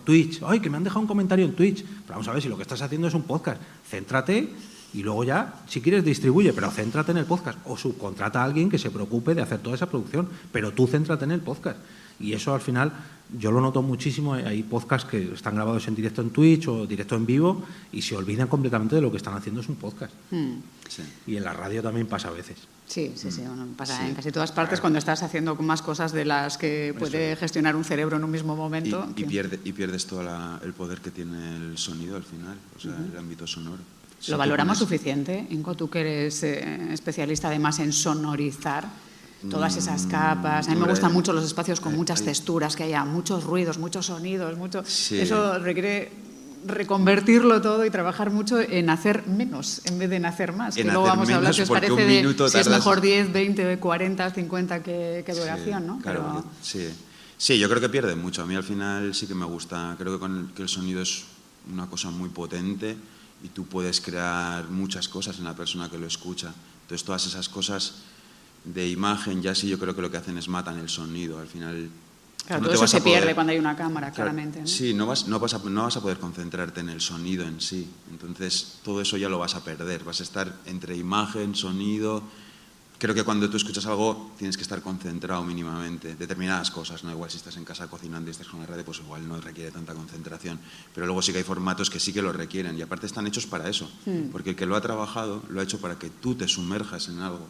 Twitch. ¡Ay, que me han dejado un comentario en Twitch! Pero vamos a ver, si lo que estás haciendo es un podcast, céntrate y luego ya, si quieres, distribuye, pero céntrate en el podcast. O subcontrata a alguien que se preocupe de hacer toda esa producción, pero tú céntrate en el podcast. Y eso al final, yo lo noto muchísimo, hay podcasts que están grabados en directo en Twitch o directo en vivo y se olvidan completamente de lo que están haciendo es un podcast. Sí. Y en la radio también pasa a veces. Sí, bueno, pasa en casi todas partes cuando estás haciendo más cosas de las que puede gestionar un cerebro en un mismo momento. Y pierdes todo el poder que tiene el sonido al final, o sea, el ámbito sonoro. Si ¿Lo tú valoramos pones- suficiente, Inco? Tú que eres especialista además en sonorizar todas esas capas. A mí me Hombre, gustan mucho los espacios con muchas hay- texturas, que haya muchos ruidos, muchos sonidos, Sí. Eso requiere reconvertirlo todo y trabajar mucho en hacer menos en vez de en hacer más. En que luego hacer vamos a hablar menos, si os porque parece un de minuto si es tardas- mejor 10, 20, 40, 50 que duración, ¿no? Claro, Pero- sí, yo creo que pierde mucho. A mí al final sí que me gusta, creo que el sonido es una cosa muy potente y tú puedes crear muchas cosas en la persona que lo escucha. Entonces todas esas cosas de imagen ya sí yo creo que lo que hacen es matan el sonido. Al final Claro, no todo te eso vas a se pierde poder- cuando hay una cámara, Claro, claramente, ¿no? Sí, no vas a poder concentrarte en el sonido en sí. Entonces, todo eso ya lo vas a perder. Vas a estar entre imagen, sonido. Creo que cuando tú escuchas algo tienes que estar concentrado mínimamente. Determinadas cosas, ¿no? Igual si estás en casa cocinando y estás con la radio, pues igual no requiere tanta concentración. Pero luego sí que hay formatos que sí que lo requieren. Y aparte están hechos para eso. Porque el que lo ha trabajado, lo ha hecho para que tú te sumerjas en algo.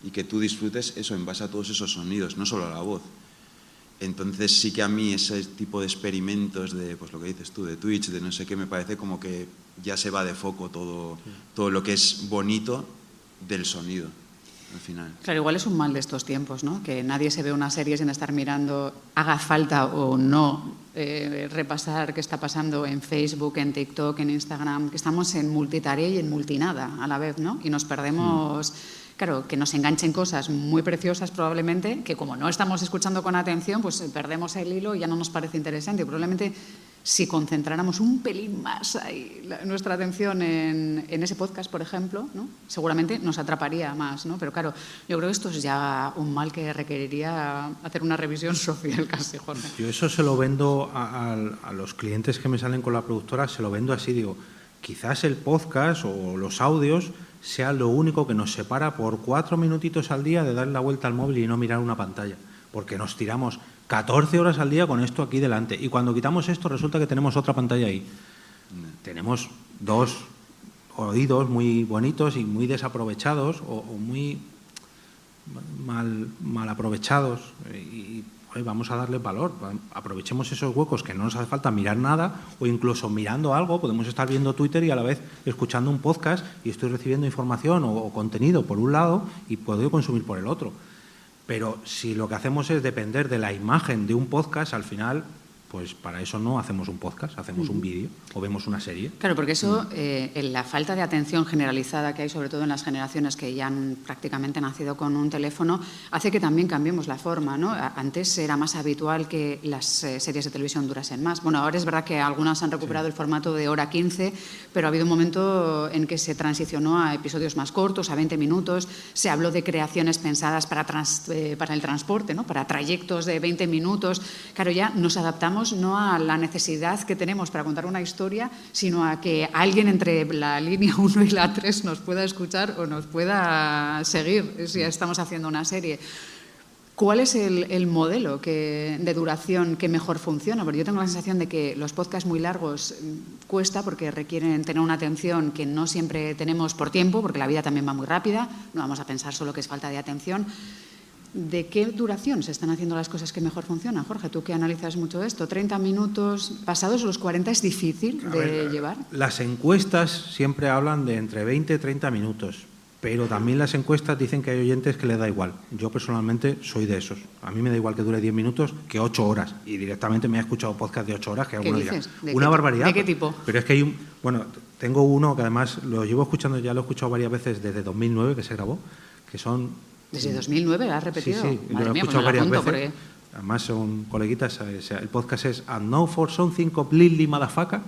y que tú disfrutes eso en base a todos esos sonidos, no solo a la voz. Entonces sí que a mí ese tipo de experimentos de, pues lo que dices tú, de Twitch, de no sé qué, me parece como que ya se va de foco todo lo que es bonito del sonido, al final. Claro, igual es un mal de estos tiempos, ¿no? Que nadie se ve una serie sin estar mirando, haga falta o no, repasar qué está pasando en Facebook, en TikTok, en Instagram, que estamos en multitarea y en multinada a la vez, ¿no? Y nos perdemos... Claro, que nos enganchen cosas muy preciosas probablemente, que como no estamos escuchando con atención, pues perdemos el hilo y ya no nos parece interesante. Probablemente si concentráramos un pelín más ahí nuestra atención en ese podcast, por ejemplo, ¿no? Seguramente nos atraparía más, ¿no? Pero claro, yo creo que esto es ya un mal que requeriría hacer una revisión social casi, Jorge. Yo eso se lo vendo a los clientes que me salen con la productora, se lo vendo así, digo, quizás el podcast o los audios sea lo único que nos separa por 4 minutitos al día de darle la vuelta al móvil y no mirar una pantalla, porque nos tiramos 14 horas al día con esto aquí delante y cuando quitamos esto resulta que tenemos otra pantalla ahí. Tenemos 2 oídos muy bonitos y muy desaprovechados o muy mal aprovechados y vamos a darle valor, aprovechemos esos huecos que no nos hace falta mirar nada o incluso mirando algo, podemos estar viendo Twitter y a la vez escuchando un podcast y estoy recibiendo información o contenido por un lado y puedo consumir por el otro. Pero si lo que hacemos es depender de la imagen de un podcast, al final, pues para eso no hacemos un podcast, hacemos un vídeo o vemos una serie. Claro, porque eso, la falta de atención generalizada que hay, sobre todo en las generaciones que ya han prácticamente nacido con un teléfono, hace que también cambiemos la forma, ¿no? Antes era más habitual que las series de televisión durasen más. Bueno, ahora es verdad que algunas han recuperado el formato de hora 15, pero ha habido un momento en que se transicionó a episodios más cortos, a 20 minutos. Se habló de creaciones pensadas para el transporte, ¿no? Para trayectos de 20 minutos. Claro, ya nos adaptamos no a la necesidad que tenemos para contar una historia, sino a que alguien entre la línea 1 y la 3 nos pueda escuchar o nos pueda seguir si estamos haciendo una serie. ¿Cuál es el modelo de duración que mejor funciona? Porque yo tengo la sensación de que los podcasts muy largos cuesta porque requieren tener una atención que no siempre tenemos por tiempo, porque la vida también va muy rápida, no vamos a pensar solo que es falta de atención. ¿De qué duración se están haciendo las cosas que mejor funcionan? Jorge, tú que analizas mucho esto, 30 minutos, pasados los 40 es difícil de llevar. Las encuestas siempre hablan de entre 20 y 30 minutos, pero también las encuestas dicen que hay oyentes que les da igual. Yo personalmente soy de esos. A mí me da igual que dure 10 minutos que 8 horas. Y directamente me he escuchado podcast de 8 horas que algunos digan, una barbaridad. ¿De qué tipo? Pero es que tengo uno que además lo llevo escuchando, ya lo he escuchado varias veces desde 2009 que se grabó, que son... ¿Desde 2009 lo has repetido? Sí, Madre lo he mía, escuchado varias veces. Porque... Además son coleguitas, el podcast es And Now for Something Completely Motherfucker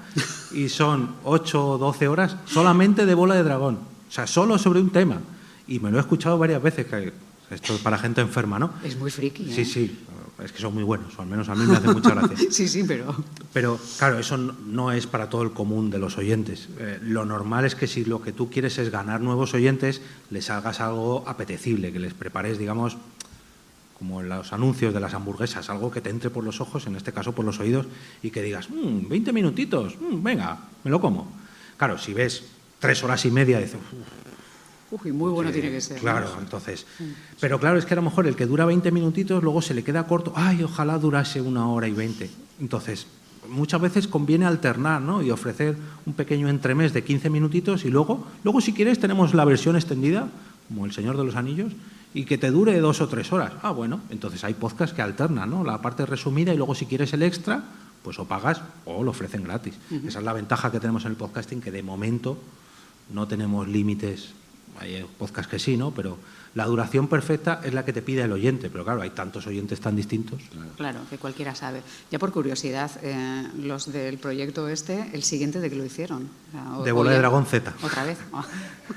y son 8 o 12 horas solamente de Bola de Dragón, o sea, solo sobre un tema. Y me lo he escuchado varias veces, que esto es para gente enferma, ¿no? Es muy friki, ¿eh? Sí, es que son muy buenos, o al menos a mí me hace mucha gracia. Sí, pero... Pero, claro, eso no es para todo el común de los oyentes. Lo normal es que si lo que tú quieres es ganar nuevos oyentes, les hagas algo apetecible, que les prepares, digamos, como en los anuncios de las hamburguesas, algo que te entre por los ojos, en este caso por los oídos, y que digas, 20 minutitos, venga, me lo como. Claro, si ves 3 horas y media, dices... Uy, muy bueno tiene que ser. Claro, entonces... Pero claro, es que a lo mejor el que dura 20 minutitos luego se le queda corto. ¡Ay, ojalá durase 1 hora y 20! Entonces, muchas veces conviene alternar, ¿no? Y ofrecer un pequeño entremés de 15 minutitos y luego si quieres, tenemos la versión extendida, como El Señor de los Anillos, y que te dure 2 o 3 horas. Ah, bueno, entonces hay podcasts que alternan, ¿no? La parte resumida y luego si quieres el extra, pues o pagas o lo ofrecen gratis. Esa es la ventaja que tenemos en el podcasting, que de momento no tenemos límites. Hay podcasts que sí, ¿no? Pero la duración perfecta es la que te pide el oyente. Pero claro, hay tantos oyentes tan distintos. Claro, que cualquiera sabe. Ya por curiosidad, los del proyecto el siguiente, ¿de qué lo hicieron? De Bola de Dragón Z. ¿Otra vez?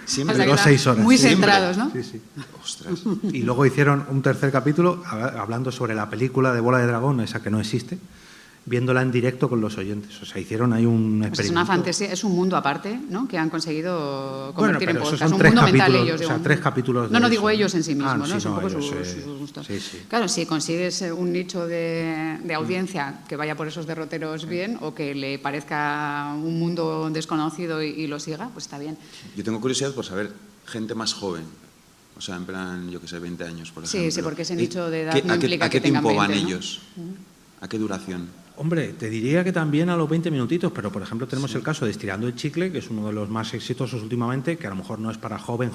Siempre duró 6 horas. Muy centrados, ¿no? Sí. Ostras. Y luego hicieron un tercer capítulo hablando sobre la película de Bola de Dragón, esa que no existe, viéndola en directo con los oyentes. O sea, hicieron ahí un experimento. Pues es una fantasía, es un mundo aparte, ¿no? Que han conseguido convertir en podcast. Son un 3 mundo capítulos, mental ellos. O sea, 3 capítulos. No digo ellos en sí mismos, ¿no? Es un poco ellos, sus gustos. Sí. Claro, si consigues un nicho de audiencia que vaya por esos derroteros bien o que le parezca un mundo desconocido y lo siga, pues está bien. Yo tengo curiosidad por saber, gente más joven, O sea, en plan, yo que sé, 20 años, por Sí, ejemplo. sí, porque ese nicho de edad no ¿A implica qué que tengan tiempo van 20, ¿no? ellos? ¿A qué duración? Hombre, te diría que también a los 20 minutitos, pero por ejemplo tenemos el caso de Estirando el Chicle, que es uno de los más exitosos últimamente, que a lo mejor no es para joven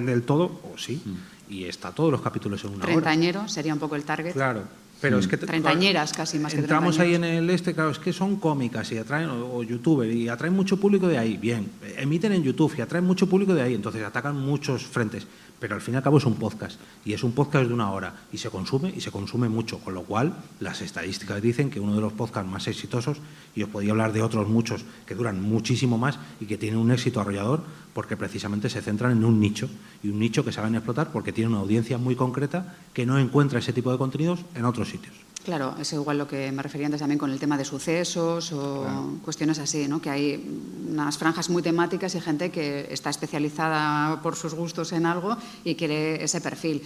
del todo, o sí, y está todos los capítulos en una hora. Treintañero sería un poco el target. Claro, pero es que... Treintañeras casi, más que entramos ahí en treintañeros. claro, es que son cómicas y atraen, o youtuber, y atraen mucho público de ahí, bien, emiten en YouTube y atraen mucho público de ahí, entonces atacan muchos frentes, pero al fin y al cabo es un podcast, y es un podcast de una hora, y se consume mucho, con lo cual las estadísticas dicen que uno de los podcasts más exitosos, y os podía hablar de otros muchos que duran muchísimo más y que tienen un éxito arrollador, porque precisamente se centran en un nicho, y un nicho que saben explotar porque tiene una audiencia muy concreta que no encuentra ese tipo de contenidos en otros sitios. Claro, es igual lo que me refería antes también con el tema de sucesos o cuestiones así, ¿no? Que hay unas franjas muy temáticas y gente que está especializada por sus gustos en algo y quiere ese perfil.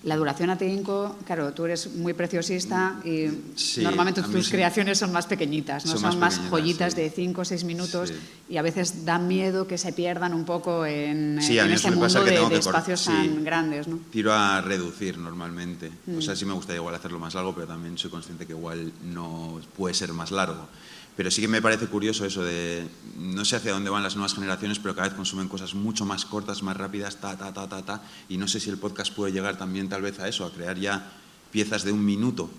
La duración a ti, Inco, claro, tú eres muy preciosista y Sí, normalmente a mí tus sí. creaciones son más pequeñitas, ¿no? Son más pequeñitas, joyitas sí. de 5 o 6 minutos Sí. y a veces dan miedo que se pierdan un poco en Sí, a mí este eso me pasa mundo que tengo de que espacios sí. tan grandes, ¿no? Tiro a reducir normalmente. O sea, sí me gustaría igual hacerlo más largo, pero también soy consciente que igual no puede ser más largo. Pero sí que me parece curioso eso de, no sé hacia dónde van las nuevas generaciones, pero cada vez consumen cosas mucho más cortas, más rápidas, y no sé si el podcast puede llegar también tal vez a eso, a crear ya piezas de 1 minuto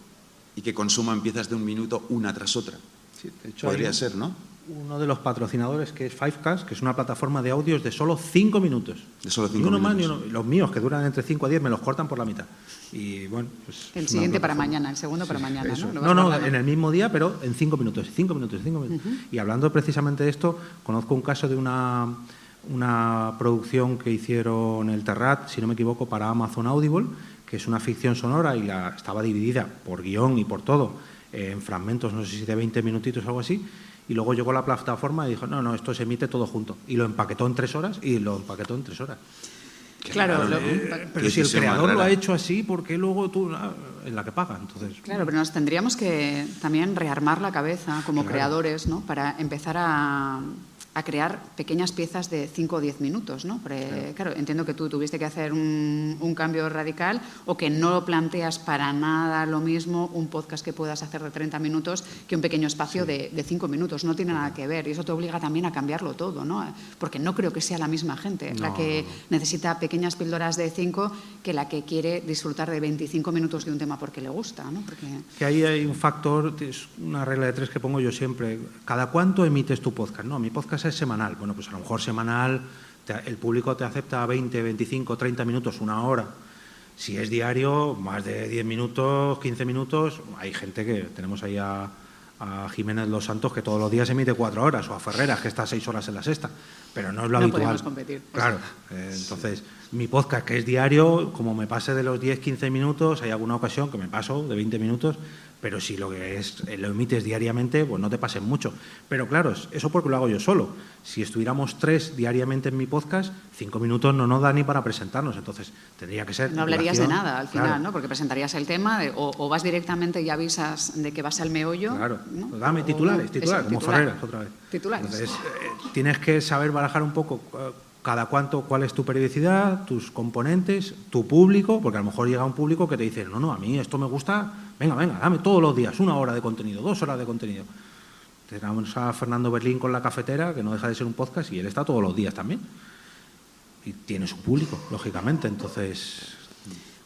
y que consuman piezas de 1 minuto una tras otra. Sí, de hecho, Podría hay ser, ¿no? uno de los patrocinadores que es Fivecast, que es una plataforma de audios de solo 5 minutos. De solo 5 Ni uno más ni minutos. uno. Los míos, que duran entre 5 a 10, me los cortan por la mitad. Y bueno, pues El es siguiente una para plataforma. mañana, el segundo para mañana, Eso. ¿no? Lo No, vas no, guardando. en el mismo día, pero en 5 minutos, 5 minutos, 5 minutos. Y hablando precisamente de esto, conozco un caso de una producción que hicieron el Terrat, si no me equivoco, para Amazon Audible, que es una ficción sonora y estaba dividida por guión y por todo, en fragmentos, no sé si de 20 minutitos o algo así, y luego llegó la plataforma y dijo, no, esto se emite todo junto. Y lo empaquetó en 3 horas Claro, Pero si el creador lo ha hecho así, ¿por qué luego tú en la que paga? Entonces, Claro, pero nos tendríamos que también rearmar la cabeza como creadores, ¿no? Para empezar a crear pequeñas piezas de 5 o 10 minutos, ¿no? Porque, claro, entiendo que tú tuviste que hacer un cambio radical o que no planteas para nada lo mismo un podcast que puedas hacer de 30 minutos que un pequeño espacio de 5 minutos. No tiene nada que ver y eso te obliga también a cambiarlo todo, ¿no? Porque no creo que sea la misma gente la que necesita pequeñas píldoras de 5 que la que quiere disfrutar de 25 minutos de un tema porque le gusta, ¿no? Porque... que ahí hay un factor, es una regla de 3 que pongo yo siempre. ¿Cada cuánto emites tu podcast? No, mi podcast es semanal. Bueno, pues a lo mejor semanal el público te acepta 20, 25, 30 minutos, 1 hora. Si es diario, más de 10 minutos, 15 minutos. Hay gente que tenemos ahí a Jiménez Los Santos que todos los días emite 4 horas, o a Ferreras que está 6 horas en la sexta, pero no es lo habitual. No podemos competir. Claro, entonces mi podcast que es diario, como me pase de los 10, 15 minutos, hay alguna ocasión que me paso de 20 minutos, pero si lo que es lo emites diariamente, pues no te pasen mucho. Pero claro, eso porque lo hago yo solo. Si estuviéramos 3 diariamente en mi podcast, 5 minutos no nos da ni para presentarnos, entonces tendría que ser... No hablarías de duración, nada al final, claro. ¿no? Porque presentarías el tema o vas directamente y avisas de que vas al meollo. Claro, ¿no? pues dame O- titulares, eso, como titular. Ferreras otra vez. Titulares. Entonces, tienes que saber barajar un poco cada cuánto, cuál es tu periodicidad, tus componentes, tu público, porque a lo mejor llega un público que te dice, no, a mí esto me gusta, venga, dame todos los días 1 hora de contenido, 2 horas de contenido. Tenemos a Fernando Berlín con La Cafetera, que no deja de ser un podcast, y él está todos los días también. Y tiene su público, lógicamente, entonces...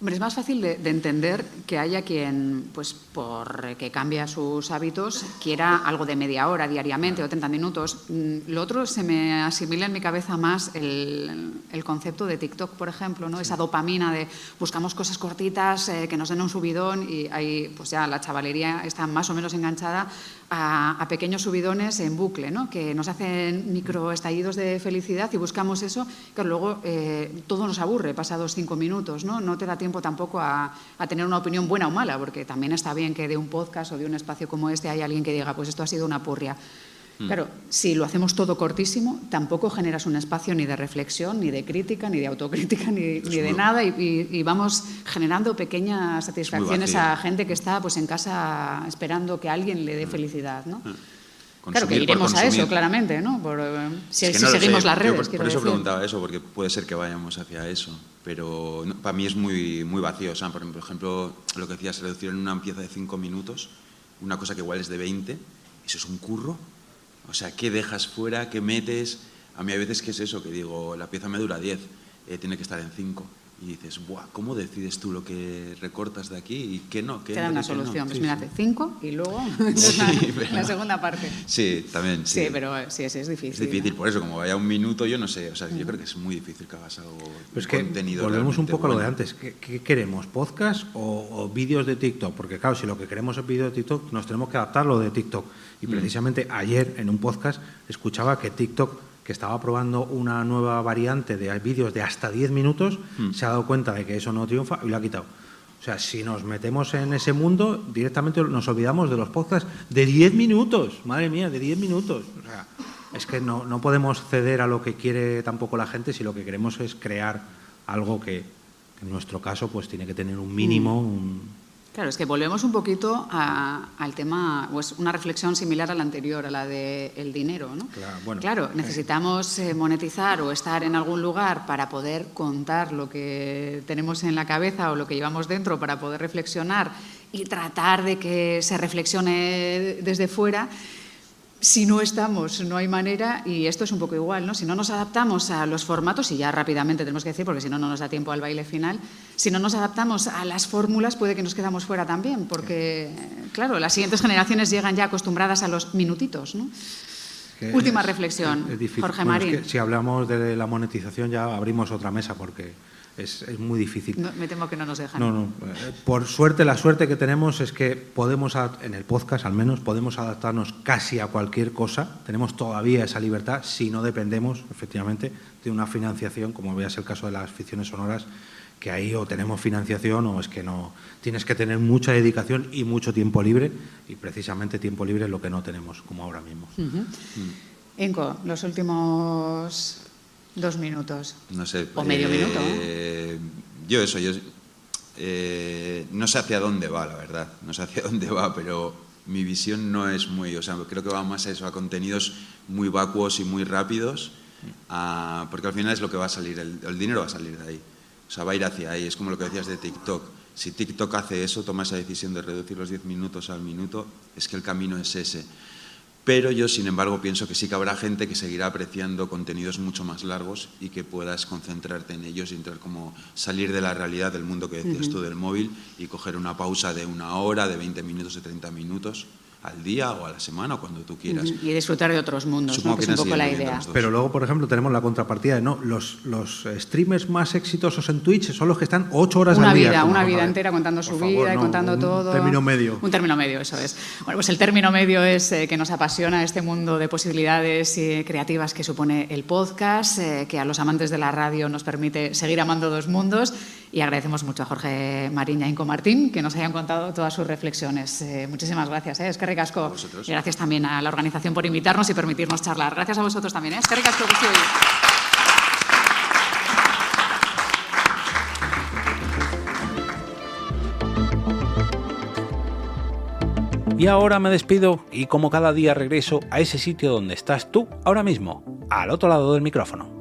Hombre, es más fácil de entender que haya quien, pues por que cambia sus hábitos, quiera algo de media hora diariamente o 30 minutos. Lo otro se me asimila en mi cabeza más el concepto de TikTok, por ejemplo, ¿no? Esa dopamina de buscamos cosas cortitas que nos den un subidón y ahí pues ya la chavalería está más o menos enganchada a pequeños subidones en bucle, ¿no? Que nos hacen microestallidos de felicidad y buscamos eso, que luego todo nos aburre pasados 5 minutos, ¿no? No te da tiempo tampoco a tener una opinión buena o mala, porque también está bien que de un podcast o de un espacio como este hay alguien que diga, pues esto ha sido una purria. Claro, si lo hacemos todo cortísimo, tampoco generas un espacio ni de reflexión, ni de crítica, ni de autocrítica, ni de nada, y vamos generando pequeñas satisfacciones vacío. a gente que está pues en casa esperando que alguien le dé felicidad, ¿no? Claro, que iremos a eso, claramente, ¿no? Si seguimos las redes. Por eso preguntaba eso, porque puede ser que vayamos hacia eso. Pero no, para mí es muy, muy vacío. O sea, por ejemplo, lo que decías, reducir en una pieza de 5 minutos, una cosa que igual es de 20, eso es un curro. O sea, ¿qué dejas fuera? ¿Qué metes? A mí hay veces que es eso, que digo, la pieza me dura 10, tiene que estar en 5. Y dices, ¡buah! ¿Cómo decides tú lo que recortas de aquí y qué no? Te dan una solución. Pues mira, 5 y luego la segunda parte. Sí, también. Sí, pero sí, es difícil. Es difícil, por eso, como vaya un minuto, yo no sé. O sea, yo creo que es muy difícil que hagas algo pues que contenido. Volvemos un poco bueno. a lo de antes. ¿Qué queremos? ¿Podcast o vídeos de TikTok? Porque claro, si lo que queremos es vídeos de TikTok, nos tenemos que adaptar lo de TikTok. Y precisamente ayer en un podcast escuchaba que TikTok, que estaba probando una nueva variante de vídeos de hasta 10 minutos, se ha dado cuenta de que eso no triunfa y lo ha quitado. O sea, si nos metemos en ese mundo, directamente nos olvidamos de los podcasts de 10 minutos. Madre mía, de 10 minutos. O sea, es que no podemos ceder a lo que quiere tampoco la gente si lo que queremos es crear algo que en nuestro caso pues tiene que tener un mínimo, Claro, es que volvemos un poquito al tema, pues una reflexión similar a la anterior, a la del dinero, ¿no? Claro, necesitamos monetizar o estar en algún lugar para poder contar lo que tenemos en la cabeza o lo que llevamos dentro, para poder reflexionar y tratar de que se reflexione desde fuera. Si no estamos, no hay manera, y esto es un poco igual, ¿no? Si no nos adaptamos a los formatos, y ya rápidamente tenemos que decir, porque si no, no nos da tiempo al baile final, si no nos adaptamos a las fórmulas, puede que nos quedamos fuera también, porque, claro, las siguientes generaciones llegan ya acostumbradas a los minutitos, ¿no? Última reflexión, es difícil. Jorge Marín. Es que si hablamos de la monetización ya abrimos otra mesa, porque es muy difícil. No, me temo que no nos dejan. No. Por suerte, la suerte que tenemos es que podemos, en el podcast al menos, podemos adaptarnos casi a cualquier cosa. Tenemos todavía esa libertad si no dependemos, efectivamente, de una financiación, como veas el caso de las ficciones sonoras, que ahí o tenemos financiación o es que no. Tienes que tener mucha dedicación y mucho tiempo libre, y precisamente tiempo libre es lo que no tenemos, como ahora mismo. Inco, los últimos 2 minutos. No sé. O medio minuto. Yo no sé hacia dónde va, la verdad. No sé hacia dónde va, pero mi visión no es muy... O sea, creo que va más a eso, a contenidos muy vacuos y muy rápidos, porque al final es lo que va a salir, el dinero va a salir de ahí. O sea, va a ir hacia ahí. Es como lo que decías de TikTok. Si TikTok hace eso, toma esa decisión de reducir los 10 minutos al minuto, es que el camino es ese. Pero yo, sin embargo, pienso que sí que habrá gente que seguirá apreciando contenidos mucho más largos y que puedas concentrarte en ellos y entrar como salir de la realidad del mundo que decías tú del móvil y coger una pausa de 1 hora, de 20 minutos, de 30 minutos al día o a la semana o cuando tú quieras. Y disfrutar de otros mundos, ¿no? Que es un poco la idea. Pero luego, por ejemplo, tenemos la contrapartida de los streamers más exitosos en Twitch son los que están 8 horas al día. Una vida entera contando su vida y contando todo. Un término medio. Un término medio, eso es. Bueno, pues el término medio es que nos apasiona este mundo de posibilidades creativas que supone el podcast, que a los amantes de la radio nos permite seguir amando 2 mundos. Y agradecemos mucho a Jorge Marín y a Inco Martín que nos hayan contado todas sus reflexiones. Muchísimas gracias. Eskerrik asko. Y gracias también a la organización por invitarnos y permitirnos charlar. Gracias a vosotros también. Eskerrik asko guztioi. Y ahora me despido y como cada día regreso a ese sitio donde estás tú ahora mismo, al otro lado del micrófono.